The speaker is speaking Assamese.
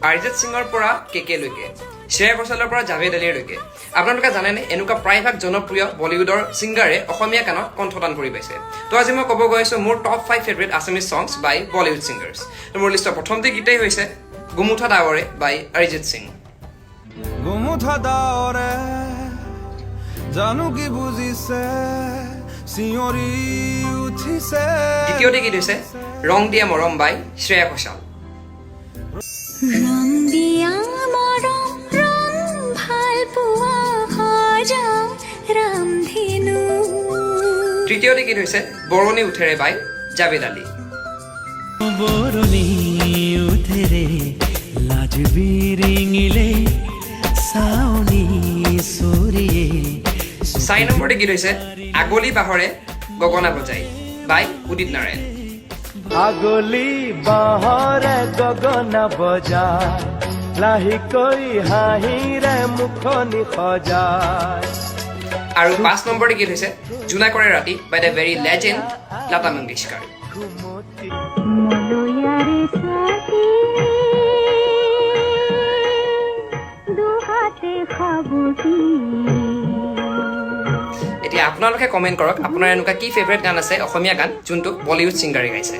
অৰিজিত সিঙৰ পৰা কেকে লৈকে শ্ৰেয়া ঘোষালৰ পৰা জাভেদ আলীলৈকে আপোনালোকে জানেনে এনেকুৱা প্ৰায়ভাগ জনপ্ৰিয় বলিউডৰ ছিংগাৰে অসমীয়া গানত কণ্ঠদান কৰি পাইছে তো আজি মই ক'ব গৈ আছো মোৰ টপ 5 ফেভৰেট আছামিজ songs বাই বলিউড ছিংগাৰ্ছ তো মোৰ লিষ্টৰ প্ৰথমতে গীতেই হৈছে গুমুঠা ডাৱৰে বাই অৰিজিত সিং গুমুঠা ডাৱৰে জানো কি বুজিছে চিঞৰি উঠিছে দ্বিতীয়তে গীত হৈছে ৰং দিয়া মৰম বাই শ্ৰেয়া ঘোষাল ৰং দিয়া মৰম ৰং ভাল পোৱা সজা ৰামধেনু তৃতীয়তে গীত হৈছে বৰণি উঠেৰে বাই জাভেদ আলী বৰণি উঠেৰে লাজ বিৰিঙিলে চাউনি চৰিয়ে 4 নম্বৰতে গীত হৈছে আগলি বাহৰে গগনা বজাই বাই উদিত নাৰায়ণ আগলি বাহৰে গগনা বজায় লাহিকৈ হাঁহিৰে মুখনি সজায় আৰু 5 নম্বৰতে গীত হৈছে জোনাকৰে ৰাতি বাই the very legend Lata Mangeshkar মলয়াৰে সাথী দুহাতে খাবকি এতিয়া আপোনালোকে কমেণ্ট কৰক আপোনাৰ এনেকুৱা কি ফেভৰেট গান আছে অসমীয়া গান যোনটো বলিউড ছিংগাৰে গাইছে